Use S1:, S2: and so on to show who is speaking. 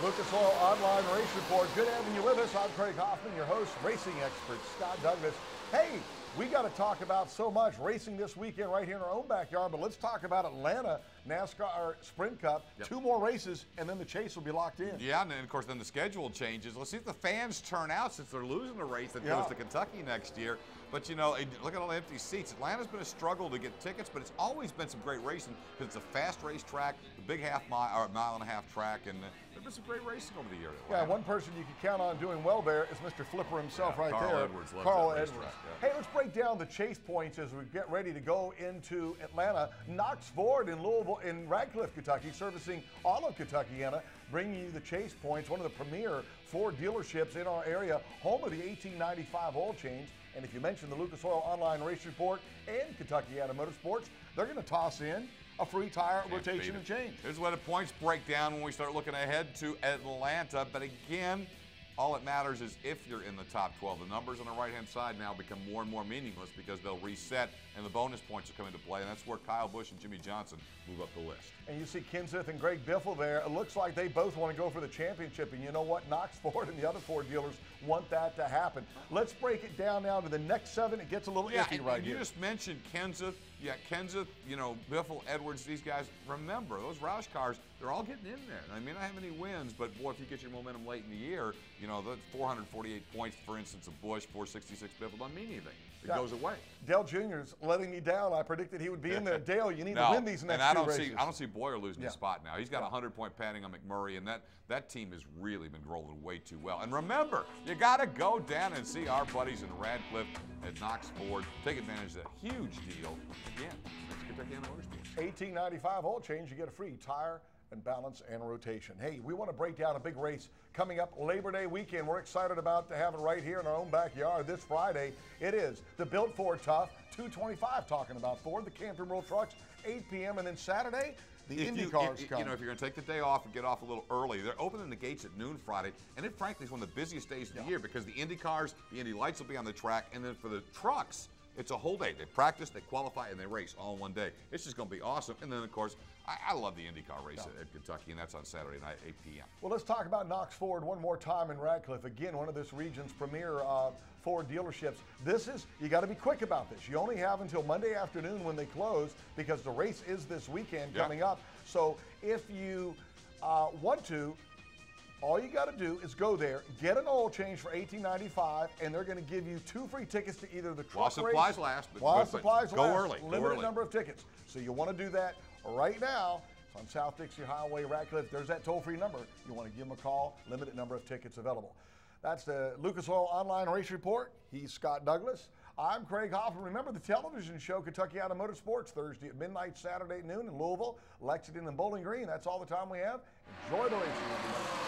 S1: Lucas Oil Online Race Report. Good having you with us. I'm Craig Hoffman, your host, racing expert Scott Douglas. Hey, we got to talk about so much racing this weekend right here in our own backyard, but let's talk about Atlanta NASCAR Sprint Cup.
S2: Yep.
S1: 2 more races, and then the chase will be locked in.
S2: Yeah, and then, of course, then the schedule changes. Let's see if the fans turn out since they're losing the race that goes to Kentucky next year. But, you know, look at all the empty seats. Atlanta's been a struggle to get tickets, but it's always been some great racing because it's a fast race track, a big mile-and-a-half track, and there's been some great racing over the years.
S1: Yeah, one person you can count on doing well there is Mr. Flipper himself right
S2: Carl
S1: there.
S2: Edwards loves
S1: Carl
S2: that
S1: Edwards.
S2: racetrack,
S1: Hey, let's break down the chase points as we get ready to go into Atlanta. Knox Ford in Louisville, in Radcliffe, Kentucky, servicing all of Kentuckiana, bringing you the chase points, one of the premier Ford dealerships in our area, home of the 1895 oil change. And if you mention the Lucas Oil Online Race Report and Kentuckiana Motorsports, they're going to toss in a free tire rotation and change.
S2: Here's where the points break down when we start looking ahead to Atlanta. But again, all that matters is if you're in the top 12. The numbers on the right-hand side now become more and more meaningless because they'll reset and the bonus points will come into play. And that's where Kyle Busch and Jimmie Johnson move up the list.
S1: And you see Kenseth and Greg Biffle there. It looks like they both want to go for the championship. And you know what? Knox Ford and the other Ford dealers want that to happen. Let's break it down now to the next 7. It gets a little iffy right here.
S2: You just mentioned Kenseth. Yeah, Kenseth, you know, Biffle, Edwards, these guys. Remember, those Roush cars, they're all getting in there. I mean, I don't have any wins, but boy, if you get your momentum late in the year, you know, the 448 points, for instance, of Busch, 466 Biffle, don't mean anything. It goes away.
S1: Dale Jr.'s letting me down. I predicted he would be in there. Dale, you need to win these next 2 races.
S2: I don't see Boyer losing his spot now. He's got a 100-point padding on McMurray, and that team has really been rolling way too well. And remember, you got to go down and see our buddies in Radcliffe at Knox Ford. Take advantage of that huge deal. Again, that's Kentuckiana Motorsports.
S1: 1895 oil change, you get a free tire and balance and rotation. Hey, we want to break down a big race coming up Labor Day weekend. We're excited about to have it right here in our own backyard this Friday. It is the Built Ford Tough 225 talking about Ford, the Camping World Trucks, 8 p.m. And then Saturday, the Indy cars come.
S2: You know, if you're going to take the day off and get off a little early, they're opening the gates at noon Friday, and it frankly is one of the busiest days of the year because the Indy cars, the Indy lights will be on the track, and then for the trucks, it's a whole day. They practice, they qualify, and they race all in one day. It's just going to be awesome. And then, of course, I love the IndyCar race at Kentucky, and that's on Saturday night, 8 p.m.
S1: Well, let's talk about Knox Ford one more time in Radcliffe. Again, one of this region's premier Ford dealerships. This is, you got to be quick about this. You only have until Monday afternoon when they close because the race is this weekend coming up. So if you want to, all you got to do is go there, get an oil change for $18.95, and they're going to give you 2 free tickets to either the truck race.
S2: While supplies last.
S1: Go
S2: early.
S1: Limited number of tickets. So you want to do that right now. It's on South Dixie Highway, Radcliffe. There's that toll-free number. You want to give them a call. Limited number of tickets available. That's the Lucas Oil Online Race Report. He's Scott Douglas. I'm Craig Hoffman. Remember the television show Kentuckiana Motorsports Thursday at midnight, Saturday at noon in Louisville, Lexington, and Bowling Green. That's all the time we have. Enjoy the racing, everybody.